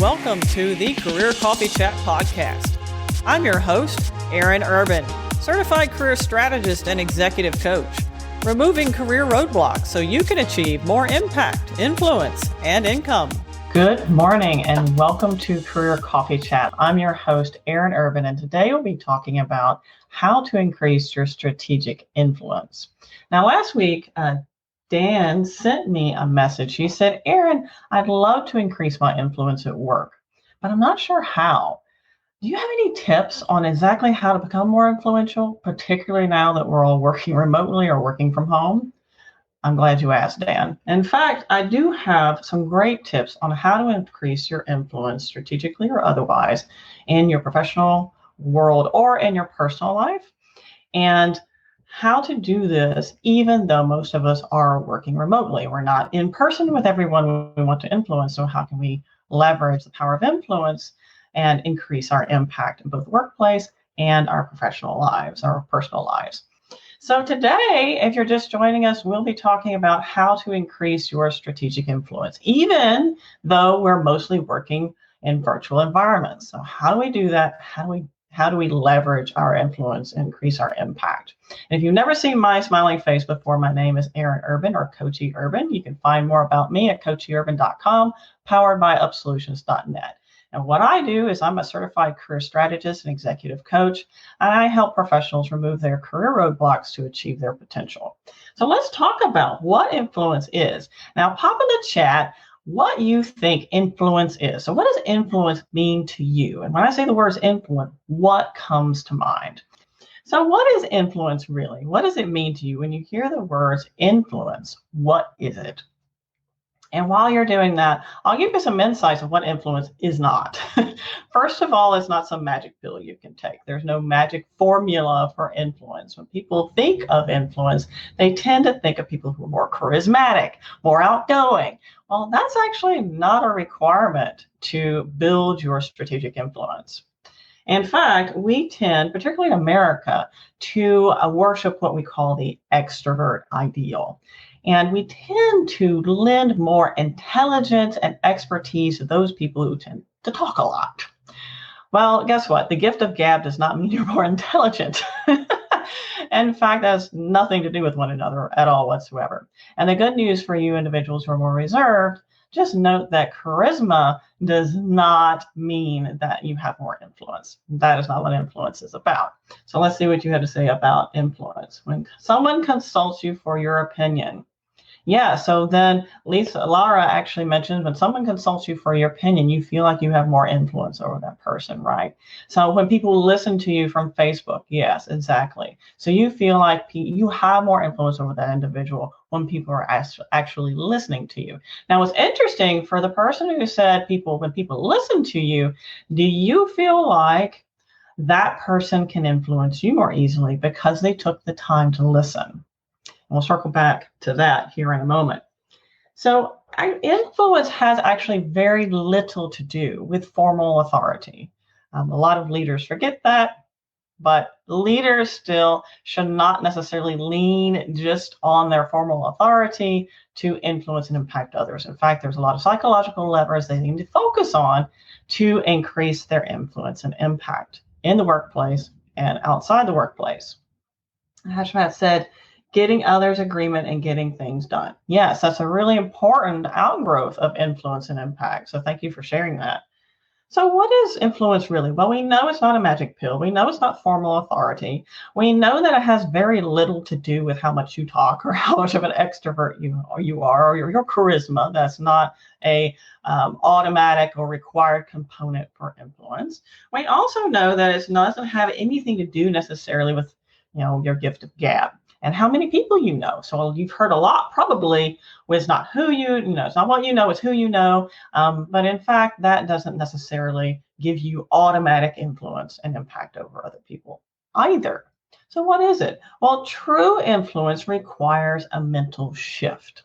welcome to the Career Coffee Chat podcast. I'm your host, Aaron Urban, certified career strategist and executive coach, removing career roadblocks so you can achieve more impact, influence, and income. Good morning and welcome to Career Coffee Chat. I'm your host, Aaron Urban, and today we'll be talking about how to increase your strategic influence. Now, last week, Dan sent me a message. He said, Aaron, I'd love to increase my influence at work, but I'm not sure how. Do you have any tips on exactly how to become more influential, particularly now that we're all working remotely or working from home? I'm glad you asked, Dan. In fact, I do have some great tips on how to increase your influence strategically or otherwise in your professional world or in your personal life, and how to do this even though most of us are working remotely. We're not in person with everyone we want to influence, so how can we leverage the power of influence and increase our impact in both workplace and our professional lives, our personal lives? So today, if you're just joining us, we'll be talking about how to increase your strategic influence, even though we're mostly working in virtual environments. So how do we do that? How do we leverage our influence and increase our impact? And if you've never seen my smiling face before, my name is Aaron Urban, or Coachy Urban. You can find more about me at coachyurban.com, powered by upsolutions.net. And what I do is I'm a certified career strategist and executive coach, and I help professionals remove their career roadblocks to achieve their potential. So let's talk about what influence is. Now, pop in the chat what you think influence is. So what does influence mean to you? And when I say the words influence, what comes to mind? So what is influence really? What does it mean to you? When you hear the words influence, what is it? And while you're doing that, I'll give you some insights of what influence is not. First of all, it's not some magic pill you can take. There's no magic formula for influence. When people think of influence, they tend to think of people who are more charismatic, more outgoing. Well, that's actually not a requirement to build your strategic influence. In fact, we tend, particularly in America, to worship what we call the extrovert ideal. And we tend to lend more intelligence and expertise to those people who tend to talk a lot. Well, guess what? The gift of gab does not mean you're more intelligent. In fact, that has nothing to do with one another at all whatsoever. And the good news for you individuals who are more reserved, just note that charisma does not mean that you have more influence. That is not what influence is about. So let's see what you have to say about influence. When someone consults you for your opinion, so then Lara actually mentioned when someone consults you for your opinion, you feel like you have more influence over that person, right? So when people listen to you from Facebook, yes, exactly. So you feel like you have more influence over that individual when people are actually listening to you. Now, what's interesting for the person who said when people listen to you, do you feel like that person can influence you more easily because they took the time to listen? We'll circle back to that here in a moment. So influence has actually very little to do with formal authority. A lot of leaders forget that, but leaders still should not necessarily lean just on their formal authority to influence and impact others. In fact, there's a lot of psychological levers they need to focus on to increase their influence and impact in the workplace and outside the workplace. Hashmat said, getting others' agreement and getting things done. Yes, that's a really important outgrowth of influence and impact. So thank you for sharing that. So what is influence really? Well, we know it's not a magic pill. We know it's not formal authority. We know that it has very little to do with how much you talk or how much of an extrovert you are or your charisma. That's not a automatic or required component for influence. We also know that it doesn't have anything to do necessarily with your gift of gab and how many people you know. So you've heard a lot probably with not who it's not what you know, it's who you know. But in fact, that doesn't necessarily give you automatic influence and impact over other people either. So what is it? Well, true influence requires a mental shift.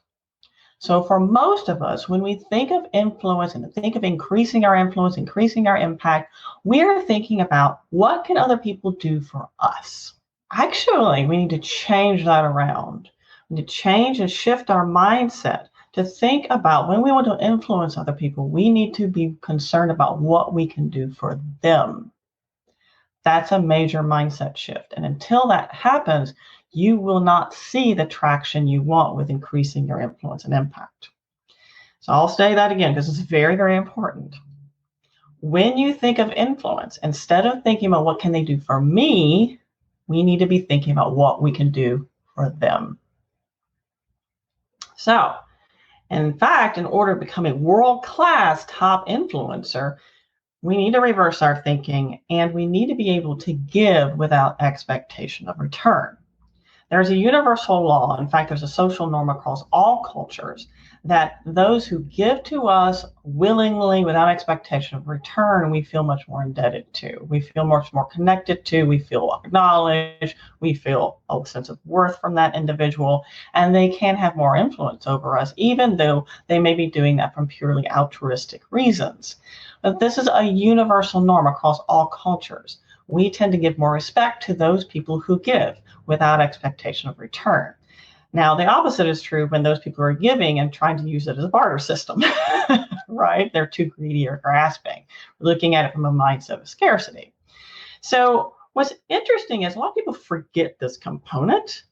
So for most of us, when we think of influence and think of increasing our influence, increasing our impact, we're thinking about what can other people do for us? Actually, we need to change that around. We need to change and shift our mindset to think about when we want to influence other people, we need to be concerned about what we can do for them. That's a major mindset shift. And until that happens, you will not see the traction you want with increasing your influence and impact. So I'll say that again because it's very, very important. When you think of influence, instead of thinking about what can they do for me, we need to be thinking about what we can do for them. So, in fact, in order to become a world-class top influencer, we need to reverse our thinking and we need to be able to give without expectation of return. There's a universal law, in fact, there's a social norm across all cultures, that those who give to us willingly without expectation of return, we feel much more indebted to. We feel much more connected to, we feel acknowledged, we feel a sense of worth from that individual, and they can have more influence over us, even though they may be doing that from purely altruistic reasons. But this is a universal norm across all cultures. We tend to give more respect to those people who give without expectation of return. Now, the opposite is true when those people are giving and trying to use it as a barter system, right? They're too greedy or grasping, looking at it from a mindset of scarcity. So what's interesting is a lot of people forget this component,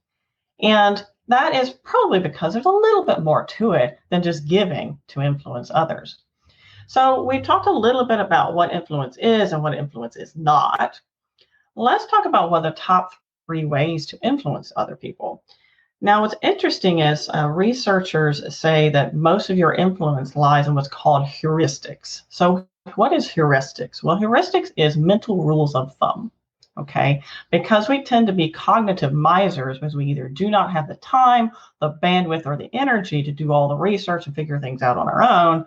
and that is probably because there's a little bit more to it than just giving to influence others. So we've talked a little bit about what influence is and what influence is not. Let's talk about what the top 3 ways to influence other people. Now, what's interesting is researchers say that most of your influence lies in what's called heuristics. So what is heuristics? Well, heuristics is mental rules of thumb, okay? Because we tend to be cognitive misers, because we either do not have the time, the bandwidth, or the energy to do all the research and figure things out on our own,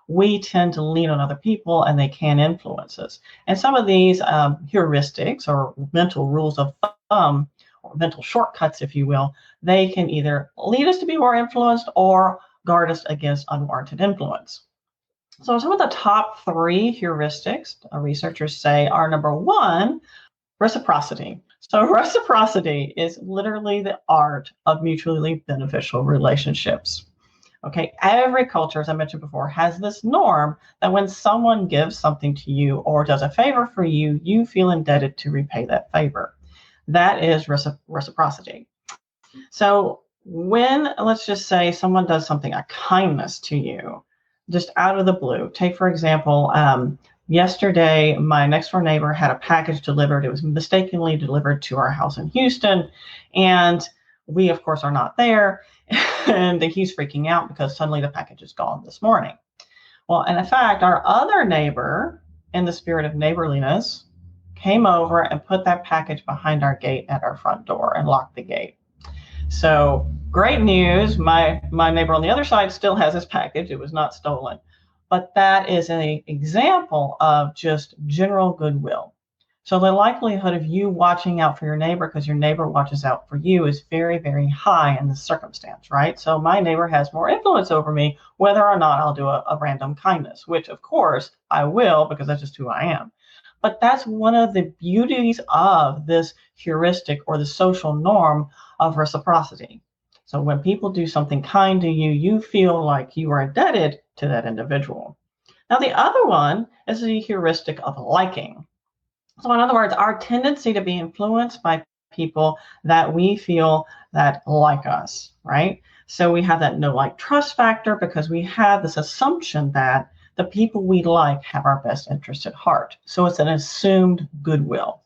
we tend to lean on other people and they can influence us. And some of these heuristics or mental rules of thumb, or mental shortcuts, if you will, they can either lead us to be more influenced or guard us against unwarranted influence. So some of the top 3 heuristics researchers say are: number 1, reciprocity. So reciprocity is literally the art of mutually beneficial relationships. Okay, every culture, as I mentioned before, has this norm that when someone gives something to you or does a favor for you, you feel indebted to repay that favor. That is reciprocity. So when, let's just say, someone does something, a kindness to you, just out of the blue. Take, for example, yesterday, my next door neighbor had a package delivered. It was mistakenly delivered to our house in Houston. And we, of course, are not there. And he's freaking out because suddenly the package is gone this morning. Well, and in fact, our other neighbor, in the spirit of neighborliness, came over and put that package behind our gate at our front door and locked the gate. So great news. My neighbor on the other side still has his package. It was not stolen. But that is an example of just general goodwill. So the likelihood of you watching out for your neighbor because your neighbor watches out for you is very, very high in this circumstance, right? So my neighbor has more influence over me, whether or not I'll do a random kindness, which of course I will, because that's just who I am. But that's one of the beauties of this heuristic or the social norm of reciprocity. So when people do something kind to you, you feel like you are indebted to that individual. Now, the other one is the heuristic of liking. So in other words, our tendency to be influenced by people that we feel that like us, right? So we have that know, like, trust factor because we have this assumption that the people we like have our best interest at heart. So it's an assumed goodwill.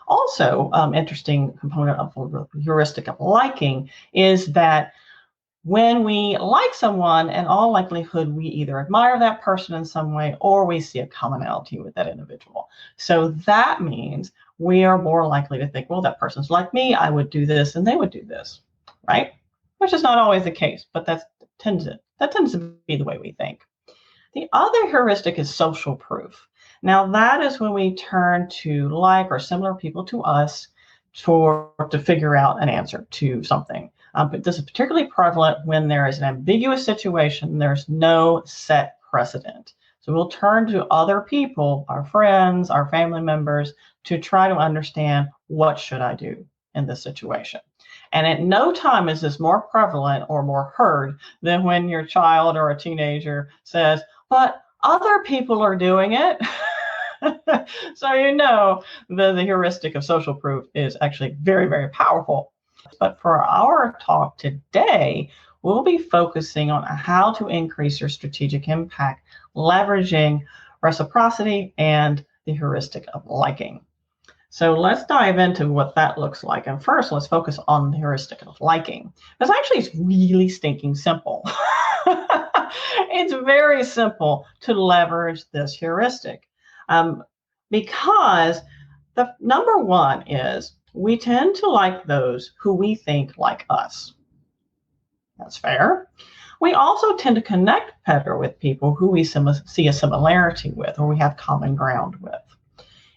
Also, interesting component of the heuristic of liking is that when we like someone, in all likelihood, we either admire that person in some way or we see a commonality with that individual. So that means we are more likely to think, well, that person's like me, I would do this and they would do this, right? Which is not always the case, but that tends to be the way we think. The other heuristic is social proof. Now, that is when we turn to like or similar people to us to figure out an answer to something. But this is particularly prevalent when there is an ambiguous situation, there's no set precedent. So we'll turn to other people, our friends, our family members, to try to understand, what should I do in this situation? And at no time is this more prevalent or more heard than when your child or a teenager says, but other people are doing it. So the heuristic of social proof is actually very, very powerful. But for our talk today, we'll be focusing on how to increase your strategic impact, leveraging reciprocity and the heuristic of liking. So let's dive into what that looks like. And first, let's focus on the heuristic of liking. Because actually, it's really stinking simple. It's very simple to leverage this heuristic. Because the number one is we tend to like those who we think like us. That's fair. We also tend to connect better with people who we see a similarity with or we have common ground with.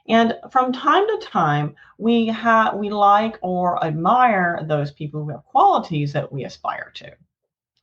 And from time to time, we like or admire those people who have qualities that we aspire to,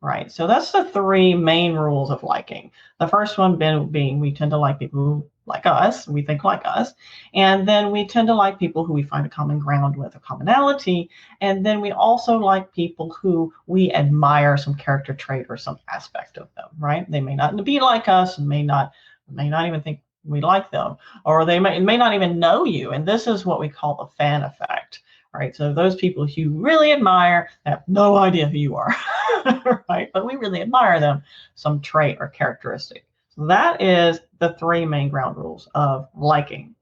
right? So that's the three main rules of liking. The first one being we tend to like people who like us, we think like us, and then we tend to like people who we find a common ground with, a commonality, and then we also like people who we admire some character trait or some aspect of them, right? They may not be like us, and may not even think we like them, or they may not even know you. And this is what we call the fan effect, right? So those people you really admire have no idea who you are, right? But we really admire them, some trait or characteristic. So that is the three main ground rules of liking.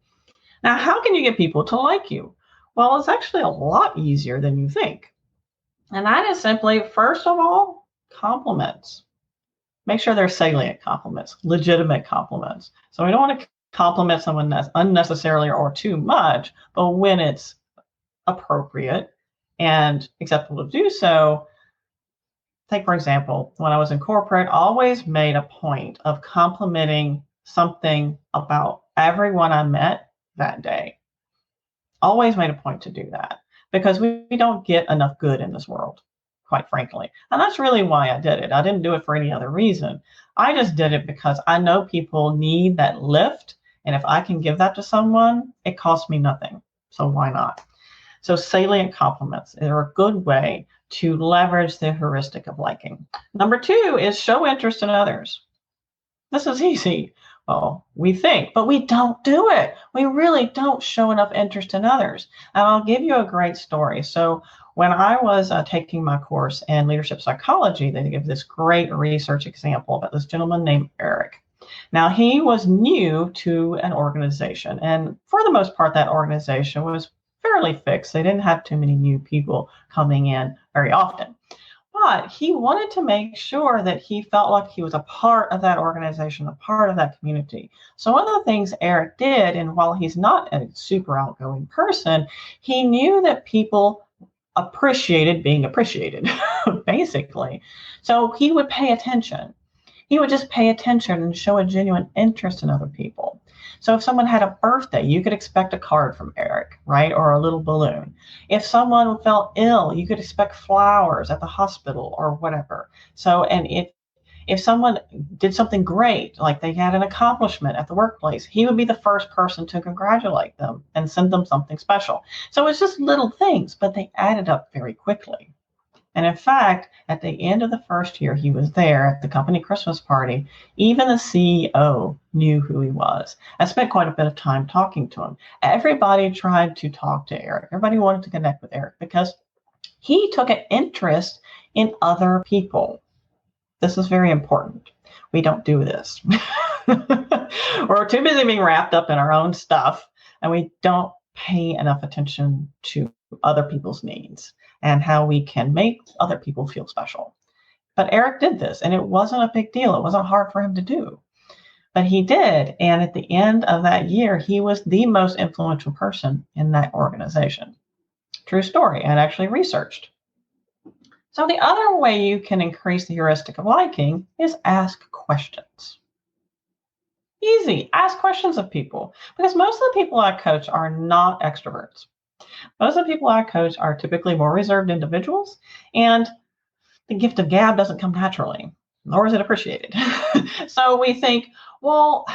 Now, how can you get people to like you? Well, it's actually a lot easier than you think. And that is simply, first of all, compliments. Make sure they're salient compliments, legitimate compliments. So we don't want to compliment someone that's unnecessarily or too much, but when it's appropriate and acceptable to do so. Take, for example, when I was in corporate, I always made a point of complimenting something about everyone I met that day. Always made a point to do that because we don't get enough good in this world, quite frankly. And that's really why I did it. I didn't do it for any other reason. I just did it because I know people need that lift. And if I can give that to someone, it costs me nothing. So why not? So salient compliments are a good way to leverage the heuristic of liking. Number two is show interest in others. This is easy. Well, we think, but we don't do it. We really don't show enough interest in others. And I'll give you a great story. So when I was taking my course in leadership psychology, they give this great research example about this gentleman named Eric. Now, he was new to an organization, and for the most part, that organization was fairly fixed. They didn't have too many new people coming in very often. But he wanted to make sure that he felt like he was a part of that organization, a part of that community. So one of the things Eric did, and while he's not a super outgoing person, he knew that people appreciated being appreciated, basically. So he would pay attention. He would just pay attention and show a genuine interest in other people. So if someone had a birthday, you could expect a card from Eric, right? Or a little balloon. If someone felt ill, you could expect flowers at the hospital or whatever. So, and if someone did something great, like they had an accomplishment at the workplace, he would be the first person to congratulate them and send them something special. So it's just little things, but they added up very quickly. And in fact, at the end of the first year he was there at the company Christmas party, even the CEO knew who he was. I spent quite a bit of time talking to him. Everybody tried to talk to Eric. Everybody wanted to connect with Eric because he took an interest in other people. This is very important. We don't do this. We're too busy being wrapped up in our own stuff, and we don't pay enough attention to other people's needs and how we can make other people feel special. But Eric did this, and it wasn't a big deal. It wasn't hard for him to do. But he did, and at the end of that year, he was the most influential person in that organization. True story, and actually researched. So the other way you can increase the heuristic of liking is ask questions. Easy, ask questions of people, because most of the people I coach are not extroverts. Most of the people I coach are typically more reserved individuals, and the gift of gab doesn't come naturally, nor is it appreciated. So we think, well,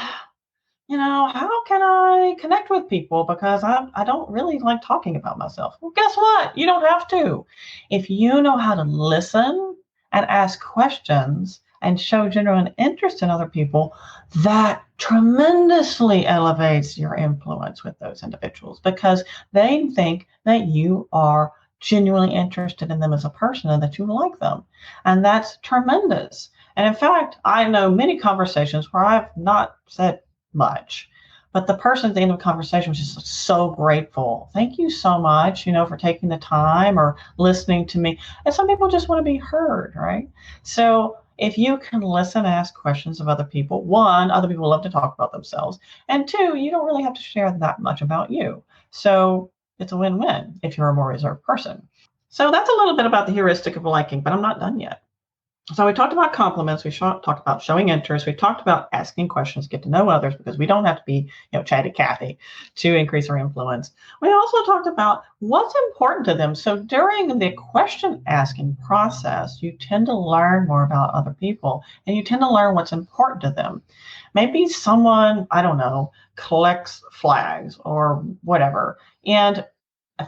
how can I connect with people because I don't really like talking about myself? Well, guess what? You don't have to. If you know how to listen and ask questions and show genuine interest in other people, that tremendously elevates your influence with those individuals because they think that you are genuinely interested in them as a person and that you like them. And that's tremendous. And in fact, I know many conversations where I've not said much. But the person at the end of the conversation was just so grateful. Thank you so much, for taking the time or listening to me. And some people just want to be heard, right? So if you can listen, ask questions of other people, one, other people love to talk about themselves. And two, you don't really have to share that much about you. So it's a win-win if you're a more reserved person. So that's a little bit about the heuristic of liking, but I'm not done yet. So we talked about compliments. We talked about showing interest. We talked about asking questions, get to know others, because we don't have to be, chatty Cathy to increase our influence. We also talked about what's important to them. So during the question asking process, you tend to learn more about other people and you tend to learn what's important to them. Maybe someone, I don't know, collects flags or whatever. And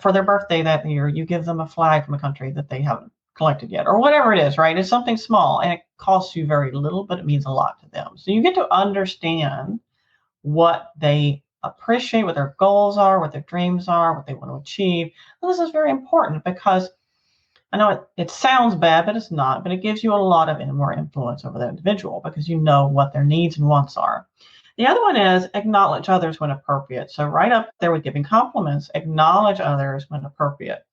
for their birthday that year, you give them a flag from a country that they haven't collected yet, or whatever it is, right? It's something small and it costs you very little, but it means a lot to them. So you get to understand what they appreciate, what their goals are, what their dreams are, what they want to achieve. And this is very important because I know it sounds bad, but it's not, but it gives you a lot of more influence over the individual because you know what their needs and wants are. The other one is acknowledge others when appropriate. So right up there with giving compliments, acknowledge others when appropriate.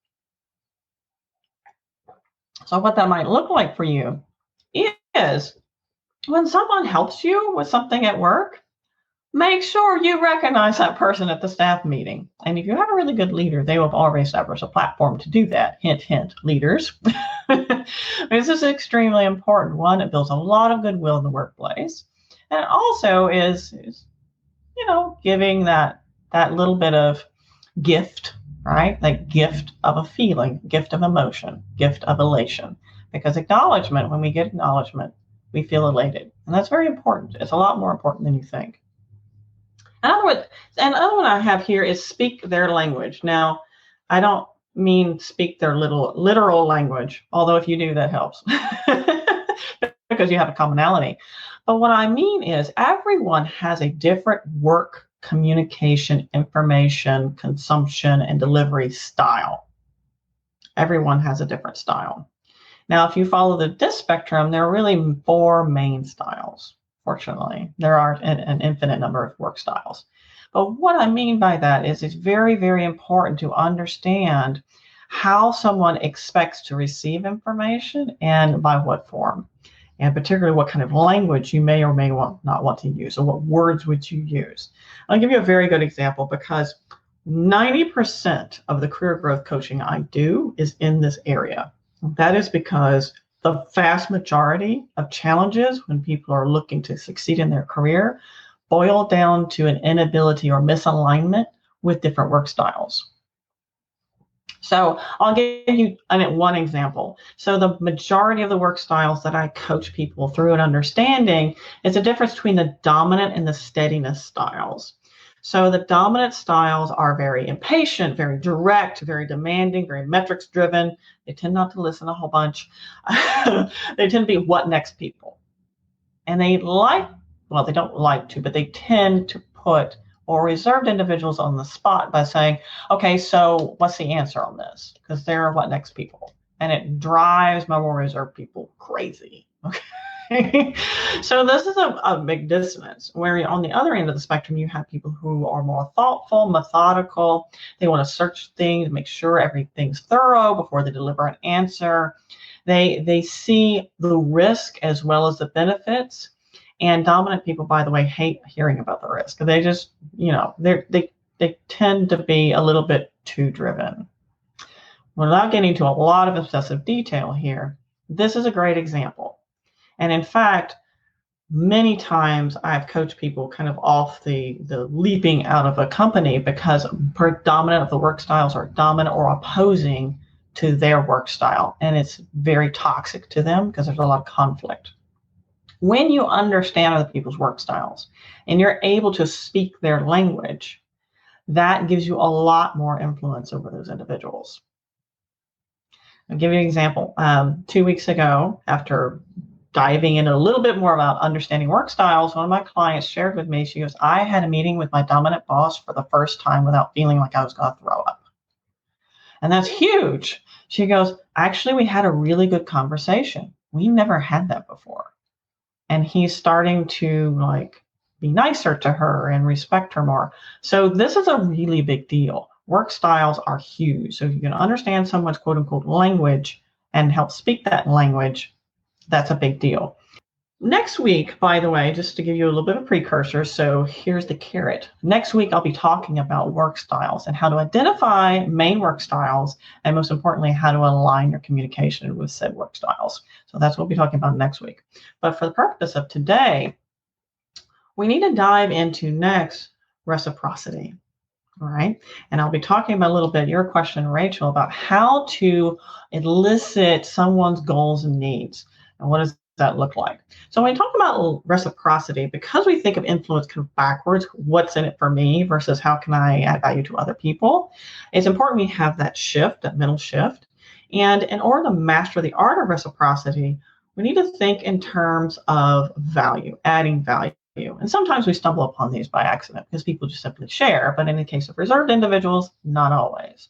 So what that might look like for you is when someone helps you with something at work, make sure you recognize that person at the staff meeting. And if you have a really good leader, they will have already established a platform to do that. Hint, hint, leaders. This is extremely important. One, it builds a lot of goodwill in the workplace. And it also is giving that little bit of gift, right? Like gift of a feeling, gift of emotion, gift of elation. Because acknowledgement, when we get acknowledgement, we feel elated. And that's very important. It's a lot more important than you think. Another one I have here is speak their language. Now, I don't mean speak their literal language, although if you do, that helps because you have a commonality. But what I mean is everyone has a different work communication, information, consumption, and delivery style. Everyone has a different style. Now, if you follow the DISC spectrum, there are really 4 main styles. Fortunately, there are an infinite number of work styles. But what I mean by that is it's very, very important to understand how someone expects to receive information and by what form. And particularly what kind of language you may or may not want to use, or what words would you use. I'll give you a very good example because 90% of the career growth coaching I do is in this area. That is because the vast majority of challenges when people are looking to succeed in their career boil down to an inability or misalignment with different work styles. So I'll give you one example. So the majority of the work styles that I coach people through and understanding is the difference between the dominant and the steadiness styles. So the dominant styles are very impatient, very direct, very demanding, very metrics driven. They tend not to listen a whole bunch. They tend to be what next people. And they don't like to, but they tend to put or reserved individuals on the spot by saying, okay, so what's the answer on this? Because they're what next people. And it drives my more reserved people crazy. Okay. So this is a big dissonance where on the other end of the spectrum, you have people who are more thoughtful, methodical. They want to search things, make sure everything's thorough before they deliver an answer. They see the risk as well as the benefits. And dominant people, by the way, hate hearing about the risk. They just, they tend to be a little bit too driven. Without getting into a lot of obsessive detail here, this is a great example. And in fact, many times I've coached people kind of off the leaping out of a company because predominant of the work styles are dominant or opposing to their work style. And it's very toxic to them because there's a lot of conflict. When you understand other people's work styles and you're able to speak their language, that gives you a lot more influence over those individuals. I'll give you an example. 2 weeks ago, after diving in a little bit more about understanding work styles, one of my clients shared with me, she goes, I had a meeting with my dominant boss for the first time without feeling like I was going to throw up. And that's huge. She goes, actually, we had a really good conversation. We never had that before. And he's starting to be nicer to her and respect her more. So this is a really big deal. Work styles are huge. So if you can understand someone's quote unquote language and help speak that language, that's a big deal. Next week, by the way, just to give you a little bit of a precursor, so here's the carrot. Next week, I'll be talking about work styles and how to identify main work styles, and most importantly, how to align your communication with said work styles. So that's what we'll be talking about next week. But for the purpose of today, we need to dive into next reciprocity. All right. And I'll be talking about a little bit your question, Rachel, about how to elicit someone's goals and needs. And what does that look like? So when we talk about reciprocity, because we think of influence kind of backwards, what's in it for me versus how can I add value to other people, it's important we have that shift, that mental shift. And in order to master the art of reciprocity, we need to think in terms of value, adding value. And sometimes we stumble upon these by accident because people just simply share. But in the case of reserved individuals, not always.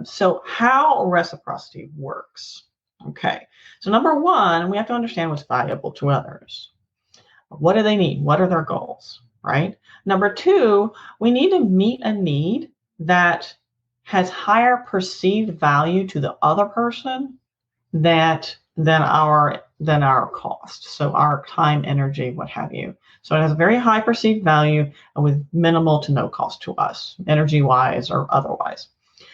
So how reciprocity works. Okay. So number one, we have to understand what's valuable to others. What do they need? What are their goals? Right. Number two, we need to meet a need that has higher perceived value to the other person than our cost. So our time, energy, what have you. So it has a very high perceived value with minimal to no cost to us, energy-wise or otherwise.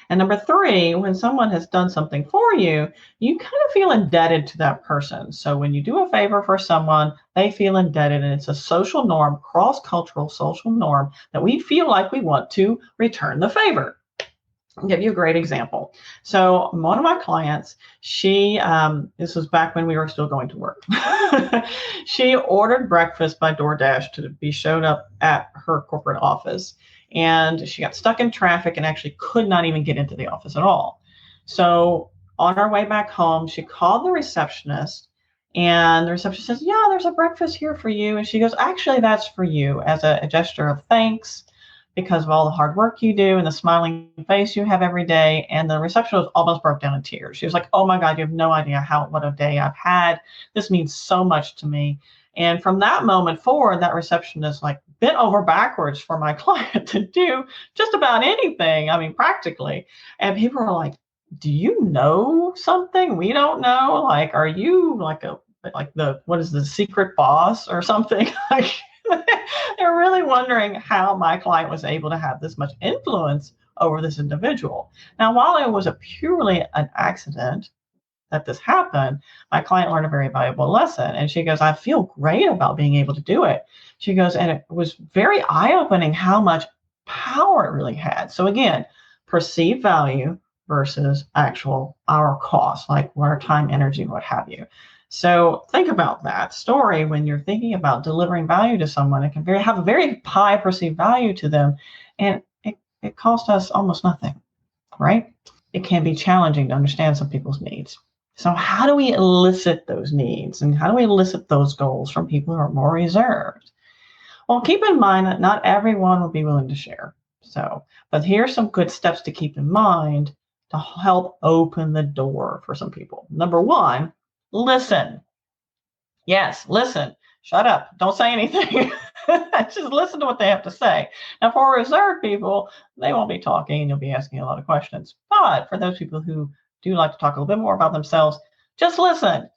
And number three, when someone has done something for you, you kind of feel indebted to that person. So when you do a favor for someone, they feel indebted, and it's a social norm, cross-cultural social norm, that we feel like we want to return the favor. I'll give you a great example. So one of my clients, this was back when we were still going to work. She ordered breakfast by DoorDash to be shown up at her corporate office. And she got stuck in traffic and actually could not even get into the office at all. So on our way back home, she called the receptionist, and the receptionist says, yeah, there's a breakfast here for you. And she goes, actually, that's for you as a gesture of thanks because of all the hard work you do and the smiling face you have every day. And the receptionist almost broke down in tears. She was like, oh my God, you have no idea what a day I've had. This means so much to me. And from that moment forward, that receptionist bent over backwards for my client to do just about anything. I mean, practically. And people are like, do you know something we don't know? Are you what is the secret boss or something? They're really wondering how my client was able to have this much influence over this individual. Now, while it was purely an accident that this happened, my client learned a very valuable lesson. And she goes, I feel great about being able to do it. She goes, and it was very eye-opening how much power it really had. So again, perceived value versus our cost, like our time, energy, what have you. So think about that story when you're thinking about delivering value to someone. It can have a very high perceived value to them, and it costs us almost nothing, right? It can be challenging to understand some people's needs. So how do we elicit those needs, and how do we elicit those goals from people who are more reserved? Well, keep in mind that not everyone will be willing to share. But here's some good steps to keep in mind to help open the door for some people. Number one, listen. Yes, listen. Shut up. Don't say anything. Just listen to what they have to say. Now, for reserved people, they won't be talking and you'll be asking a lot of questions. But for those people who do like to talk a little bit more about themselves, just listen.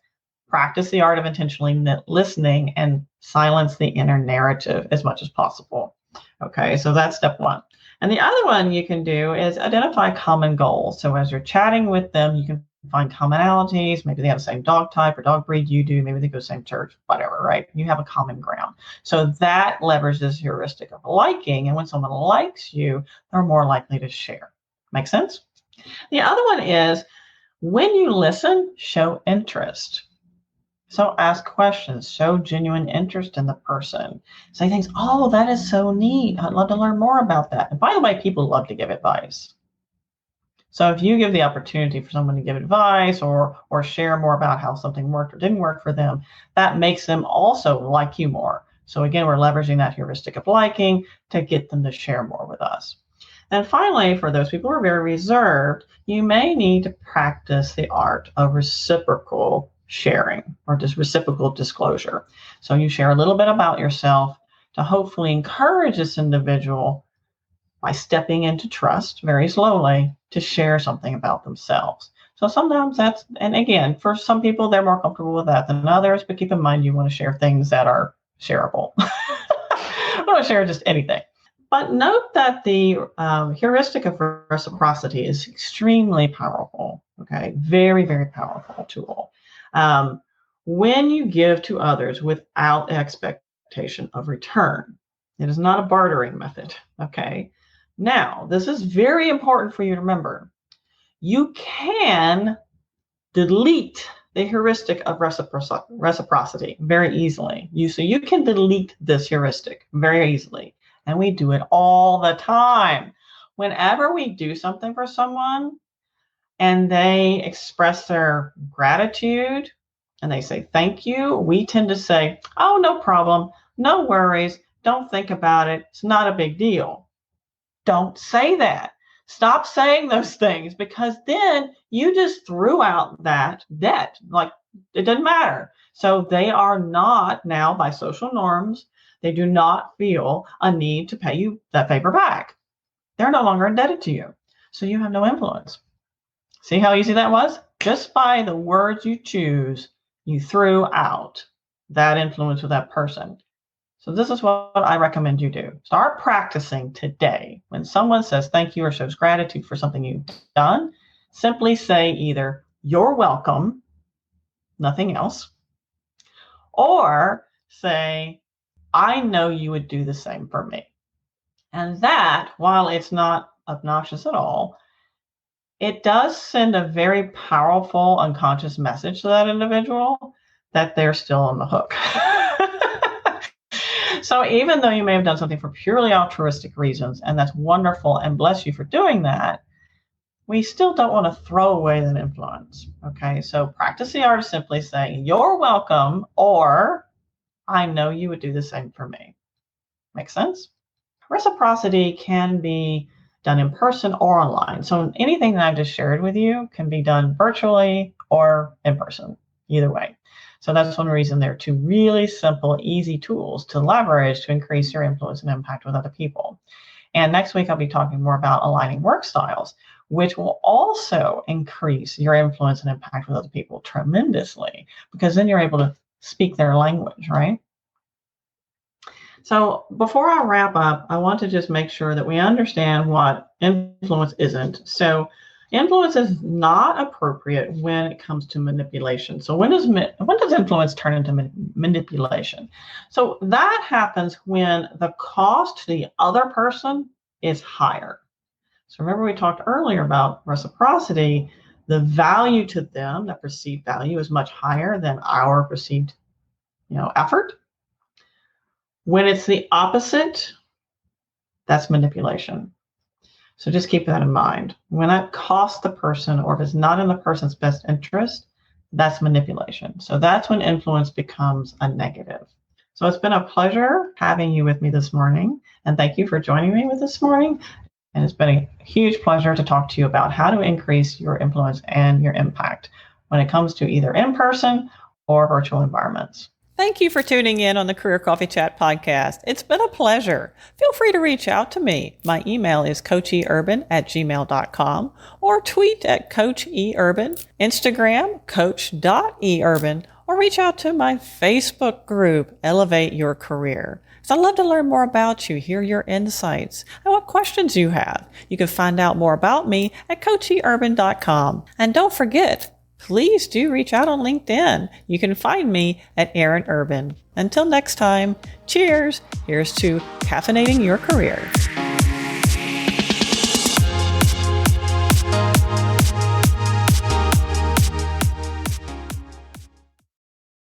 Practice the art of intentionally listening and silence the inner narrative as much as possible. Okay, so that's step one. And the other one you can do is identify common goals. So as you're chatting with them, you can find commonalities. Maybe they have the same dog type or dog breed you do. Maybe they go to the same church, whatever, right? You have a common ground. So that leverages heuristic of liking. And when someone likes you, they're more likely to share. Make sense? The other one is when you listen, show interest. So ask questions, show genuine interest in the person. Say things, oh, that is so neat. I'd love to learn more about that. And by the way, people love to give advice. So if you give the opportunity for someone to give advice or share more about how something worked or didn't work for them, that makes them also like you more. So again, we're leveraging that heuristic of liking to get them to share more with us. And finally, for those people who are very reserved, you may need to practice the art of reciprocal sharing or just reciprocal disclosure. So you share a little bit about yourself to hopefully encourage this individual by stepping into trust very slowly to share something about themselves. So sometimes that's, and again, for some people, they're more comfortable with that than others, but keep in mind, you want to share things that are shareable. I don't want to share just anything. But note that the heuristic of reciprocity is extremely powerful, okay? Very, very powerful tool. When you give to others without expectation of return, it is not a bartering method, okay? Now, this is very important for you to remember. You can delete the heuristic of reciprocity very easily. So you can delete this heuristic very easily. And we do it all the time. Whenever we do something for someone and they express their gratitude and they say thank you, we tend to say, oh, no problem, no worries, don't think about it, it's not a big deal. Don't say that. Stop saying those things, because then you just threw out that debt. Like, it doesn't matter. So they are not now, by social norms, they do not feel a need to pay you that favor back. They're no longer indebted to you. So you have no influence. See how easy that was? Just by the words you choose, you threw out that influence with that person. So this is what I recommend you do. Start practicing today. When someone says thank you or shows gratitude for something you've done, simply say either you're welcome, nothing else, or say, I know you would do the same for me. And that, while it's not obnoxious at all, it does send a very powerful unconscious message to that individual that they're still on the hook. So even though you may have done something for purely altruistic reasons, and that's wonderful and bless you for doing that, we still don't want to throw away that influence. Okay, so practice the art of simply saying, you're welcome, or I know you would do the same for me. Make sense? Reciprocity can be done in person or online. So anything that I've just shared with you can be done virtually or in person, either way. So that's one reason they're two really simple, easy tools to leverage to increase your influence and impact with other people. And next week, I'll be talking more about aligning work styles, which will also increase your influence and impact with other people tremendously, because then you're able to speak their language, right? So before I wrap up, I want to just make sure that we understand what influence isn't. So influence is not appropriate when it comes to manipulation. So when does influence turn into manipulation? So that happens when the cost to the other person is higher. So remember, we talked earlier about reciprocity. The value to them, the perceived value, is much higher than our perceived, effort. When it's the opposite, that's manipulation. So just keep that in mind. When it costs the person, or if it's not in the person's best interest, that's manipulation. So that's when influence becomes a negative. So it's been a pleasure having you with me this morning. And thank you for joining me this morning. And it's been a huge pleasure to talk to you about how to increase your influence and your impact when it comes to either in-person or virtual environments. Thank you for tuning in on the Career Coffee Chat podcast. It's been a pleasure. Feel free to reach out to me. My email is coacheurban@gmail.com or tweet at coacheurban, Instagram coach.eurban, or reach out to my Facebook group, Elevate Your Career. So I'd love to learn more about you, hear your insights, and what questions you have. You can find out more about me at coacheurban.com. And don't forget, please do reach out on LinkedIn. You can find me at Erin Urban. Until next time, cheers. Here's to caffeinating your career.